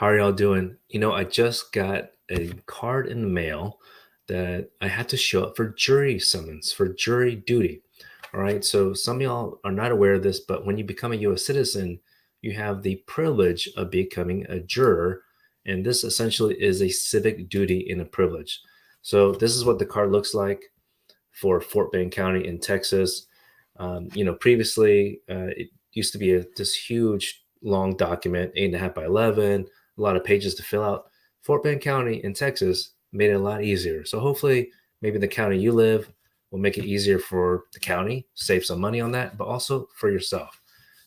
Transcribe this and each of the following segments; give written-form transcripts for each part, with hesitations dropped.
How are y'all doing? I just got a card in the mail that I had to show up for jury summons, for jury duty. All right. So some of y'all are not aware of this, but when you become a US citizen, you have the privilege of becoming a juror. And this essentially is a civic duty and a privilege. So this is what the card looks like for Fort Bend County in Texas. Previously it used to be this huge long document, 8.5 by 11, a lot of pages to fill out. Fort Bend County in Texas made it a lot easier. So hopefully, maybe the county you live will make it easier for the county, save some money on that, but also for yourself.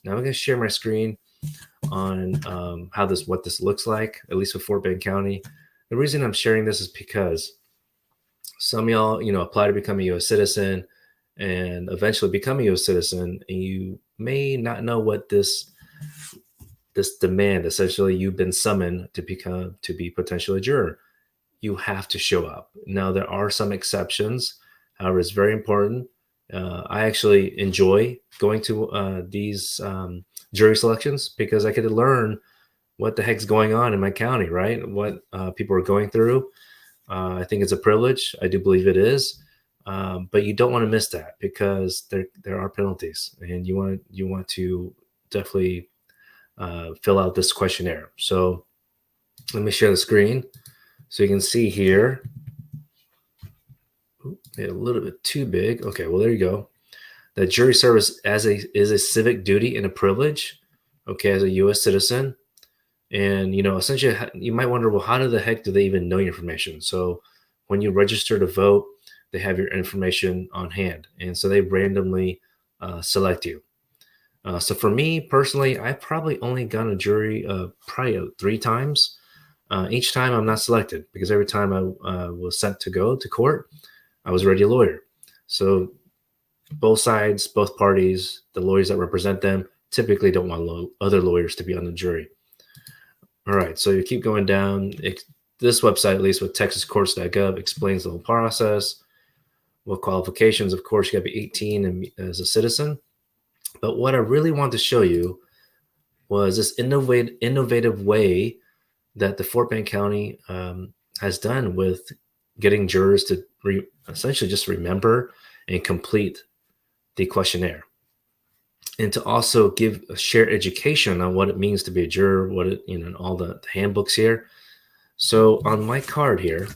Now I'm going to share my screen on what this looks like, at least with Fort Bend County. The reason I'm sharing this is because some of y'all, apply to become a U.S. citizen and eventually become a U.S. citizen, and you may not know what this demand. Essentially, you've been summoned to be potentially a juror. You have to show up. Now, there are some exceptions. However, it's very important. I actually enjoy going to these jury selections because I get to learn what the heck's going on in my county, right? What people are going through. I think it's a privilege. I do believe it is. But you don't want to miss that because there are penalties, and you want to definitely fill out this questionnaire. So let me share the screen so you can see here. A little bit too big. Okay, well, there you go. That jury service is a civic duty and a privilege, okay, as a U.S. citizen. And, essentially, you might wonder, well, how the heck do they even know your information? So when you register to vote, they have your information on hand. And so they randomly select you. So for me personally, I probably only gone a jury probably 3 times. Each time I'm not selected because every time I was sent to go to court, I was already a lawyer. So both sides, both parties, the lawyers that represent them typically don't want other lawyers to be on the jury. All right, so you keep going down. This website, at least with texascourts.gov, explains the whole process. What qualifications, of course, you got to be 18 and as a citizen. But what I really want to show you was this innovative way that the Fort Bend County has done with getting jurors to essentially just remember and complete the questionnaire, and to also share education on what it means to be a juror, and all the handbooks here. So on my card here,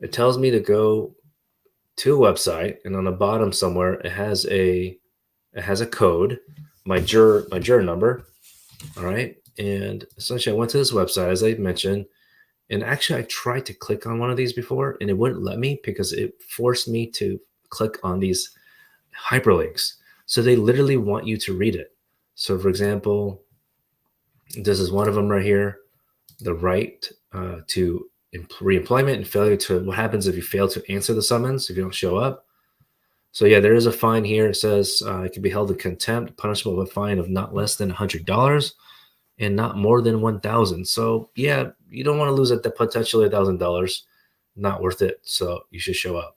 it tells me to go to a website, and on the bottom somewhere it has a code, my juror number. All right, and essentially I went to this website, as I mentioned, and actually I tried to click on one of these before and it wouldn't let me because it forced me to click on these hyperlinks. So they literally want you to read it. So for example, this is one of them right here: the right to reemployment and failure to, what happens if you fail to answer the summons, if you don't show up. So yeah, there is a fine here. It says it can be held in contempt, punishable with a fine of not less than $100 and not more than 1,000. So yeah, you don't want to lose at the potentially $1,000. Not worth it. So you should show up.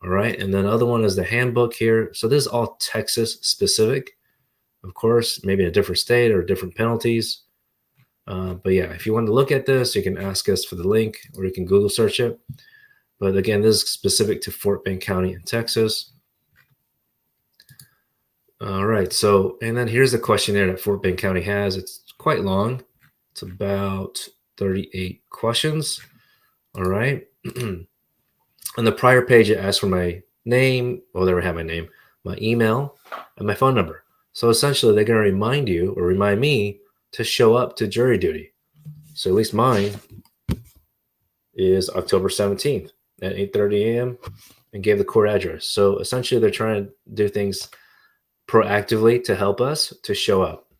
All right, and then the other one is the handbook here. So this is all Texas specific, of course, maybe in a different state or different penalties. But yeah, if you want to look at this, you can ask us for the link or you can Google search it. But again, this is specific to Fort Bend County in Texas. All right, so, and then here's the questionnaire that Fort Bend County has. It's quite long. It's about 38 questions. All right. On the prior page, it asks for my name. Well, they have my name, my email, and my phone number. So essentially, they're going to remind you or remind me to show up to jury duty. So at least mine is October 17th at 8:30 a.m. and gave the court address. So essentially, they're trying to do things proactively to help us to show up,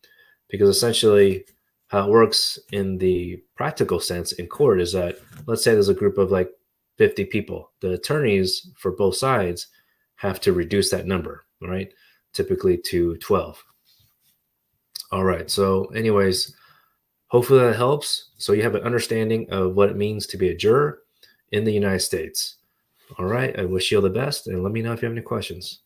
because essentially how it works in the practical sense in court is that, let's say there's a group of like 50 people. The attorneys for both sides have to reduce that number, right? Typically to 12. All right. So anyways, hopefully that helps. So you have an understanding of what it means to be a juror in the United States. All right. I wish you all the best, and let me know if you have any questions.